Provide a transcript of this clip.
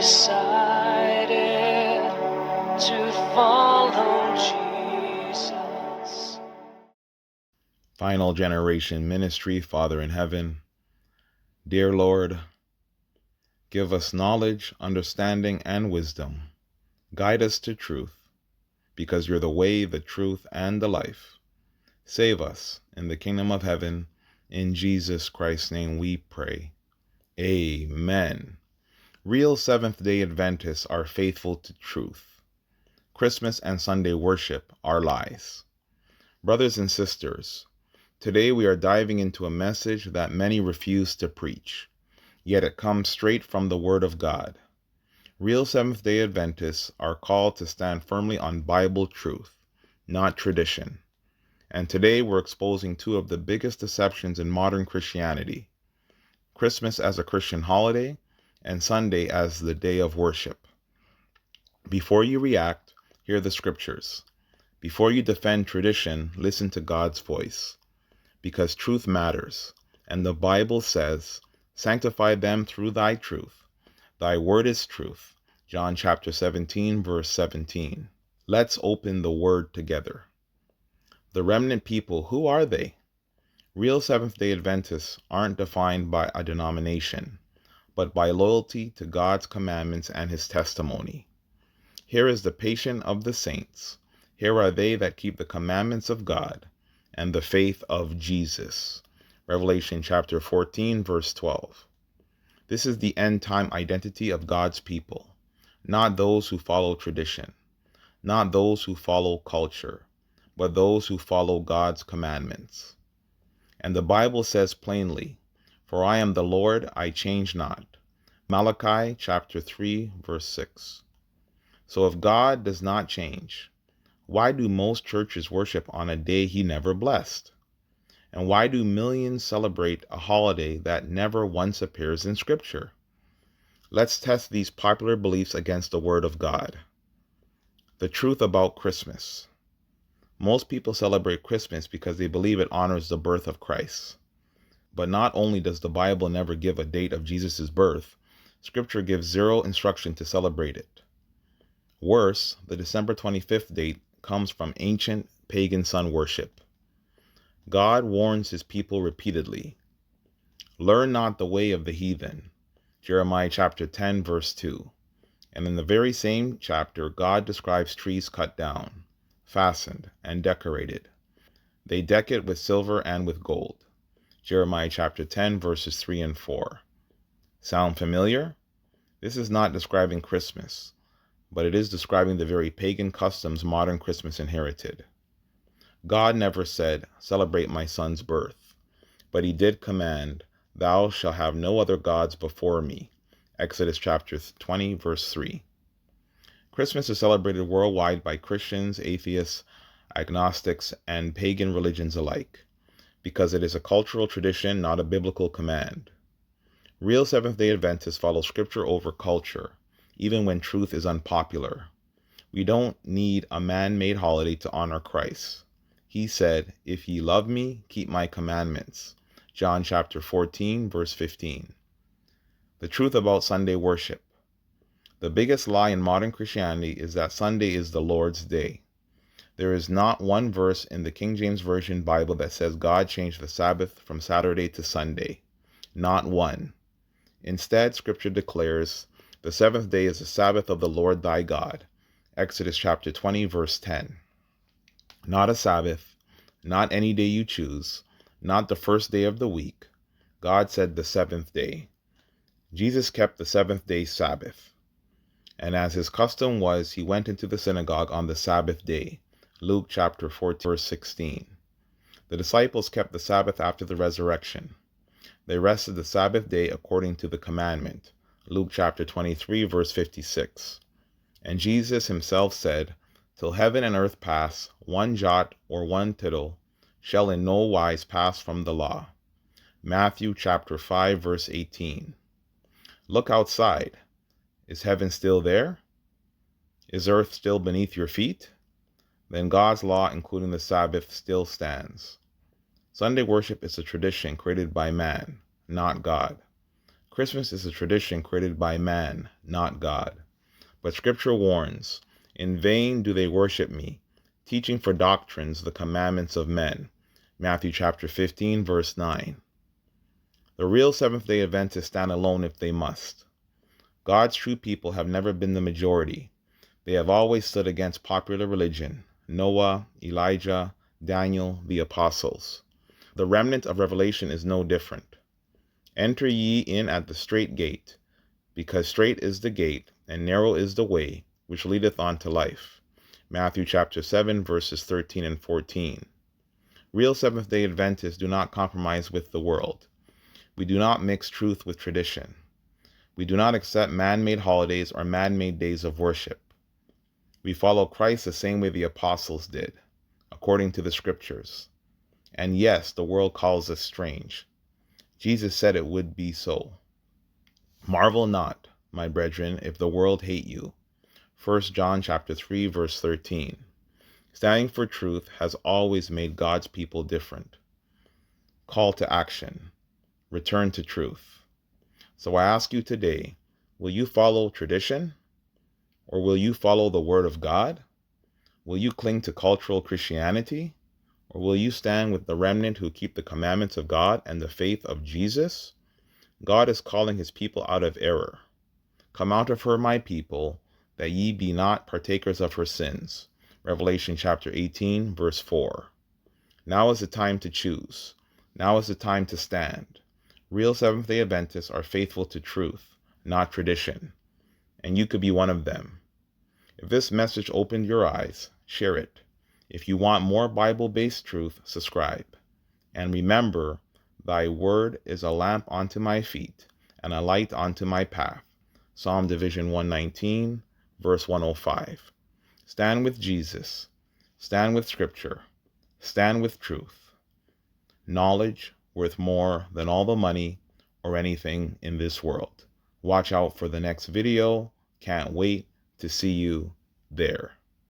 decided to follow Jesus. Final Generation Ministry, Father in Heaven, dear Lord, give us knowledge, understanding, and wisdom. Guide us to truth, because you're the way, the truth, and the life. Save us in the kingdom of heaven. In Jesus Christ's name we pray. Amen. Real Seventh-day Adventists are faithful to truth. Christmas and Sunday worship are lies. Brothers and sisters, today we are diving into a message that many refuse to preach, yet it comes straight from the Word of God. Real Seventh-day Adventists are called to stand firmly on Bible truth, not tradition. And today we're exposing two of the biggest deceptions in modern Christianity: Christmas as a Christian holiday and Sunday as the day of worship. Before you react, hear the scriptures. Before you defend tradition, listen to God's voice. Because truth matters, and the Bible says, "Sanctify them through thy truth. Thy word is truth." John chapter 17, verse 17. Let's open the word together. The remnant people, who are they? Real Seventh-day Adventists aren't defined by a denomination, but by loyalty to God's commandments and his testimony. Here is the patient of the saints. Here are they that keep the commandments of God and the faith of Jesus. Revelation chapter 14, verse 12. This is the end-time identity of God's people, not those who follow tradition, not those who follow culture, but those who follow God's commandments. And the Bible says plainly, "For I am the Lord, I change not." Malachi chapter 3, verse 6. So if God does not change, why do most churches worship on a day he never blessed? And why do millions celebrate a holiday that never once appears in Scripture? Let's test these popular beliefs against the Word of God. The truth about Christmas. Most people celebrate Christmas because they believe it honors the birth of Christ. But not only does the Bible never give a date of Jesus' birth, Scripture gives zero instruction to celebrate it. Worse, the December 25th date comes from ancient pagan sun worship. God warns his people repeatedly, "Learn not the way of the heathen." Jeremiah chapter 10, verse 2. And in the very same chapter, God describes trees cut down, fastened, and decorated. They deck it with silver and with gold. Jeremiah chapter 10, verses 3 and 4. Sound familiar? This is not describing Christmas, but it is describing the very pagan customs modern Christmas inherited. God never said, "Celebrate my son's birth," but he did command, "Thou shalt have no other gods before me." Exodus chapter 20, verse 3. Christmas is celebrated worldwide by Christians, atheists, agnostics, and pagan religions alike, because it is a cultural tradition, not a biblical command. Real Seventh-day Adventists follow Scripture over culture, even when truth is unpopular. We don't need a man-made holiday to honor Christ. He said, "If ye love me, keep my commandments." John chapter 14, verse 15. The truth about Sunday worship. The biggest lie in modern Christianity is that Sunday is the Lord's day. There is not one verse in the King James Version Bible that says God changed the Sabbath from Saturday to Sunday. Not one. Instead, Scripture declares, "The seventh day is the Sabbath of the Lord thy God." Exodus chapter 20, verse 10. Not a Sabbath, not any day you choose, not the first day of the week. God said the seventh day. Jesus kept the seventh day Sabbath. And as his custom was, he went into the synagogue on the Sabbath day. Luke chapter 14, verse 16. The disciples kept the Sabbath after the resurrection. They rested the Sabbath day according to the commandment. Luke chapter 23, verse 56. And Jesus himself said, "Till heaven and earth pass, one jot or one tittle shall in no wise pass from the law." Matthew chapter 5, verse 18. Look outside. Is heaven still there? Is earth still beneath your feet? Then God's law, including the Sabbath, still stands. Sunday worship is a tradition created by man, not God. Christmas is a tradition created by man, not God. But Scripture warns, "In vain do they worship me, teaching for doctrines the commandments of men." Matthew chapter 15, verse 9. The real Seventh-day Adventists stand alone if they must. God's true people have never been the majority. They have always stood against popular religion, Noah, Elijah, Daniel, the apostles. The remnant of Revelation is no different. "Enter ye in at the strait gate, because strait is the gate, and narrow is the way, which leadeth unto life." Matthew chapter 7, verses 13 and 14. Real Seventh-day Adventists do not compromise with the world. We do not mix truth with tradition. We do not accept man-made holidays or man-made days of worship. We follow Christ the same way the apostles did, according to the Scriptures. And yes, the world calls us strange. Jesus said it would be so. "Marvel not, my brethren, if the world hate you." 1 John chapter 3, verse 13. Standing for truth has always made God's people different. Call to action. Return to truth. So I ask you today, will you follow tradition? Or will you follow the Word of God? Will you cling to cultural Christianity? Or will you stand with the remnant who keep the commandments of God and the faith of Jesus? God is calling his people out of error. "Come out of her, my people, that ye be not partakers of her sins." Revelation chapter 18, verse 4. Now is the time to choose. Now is the time to stand. Real Seventh-day Adventists are faithful to truth, not tradition. And you could be one of them. If this message opened your eyes, share it. If you want more Bible-based truth, subscribe. And remember, "Thy word is a lamp unto my feet, and a light unto my path." Psalm Division 119, verse 105. Stand with Jesus. Stand with Scripture. Stand with truth. Knowledge worth more than all the money or anything in this world. Watch out for the next video. Can't wait to see you there.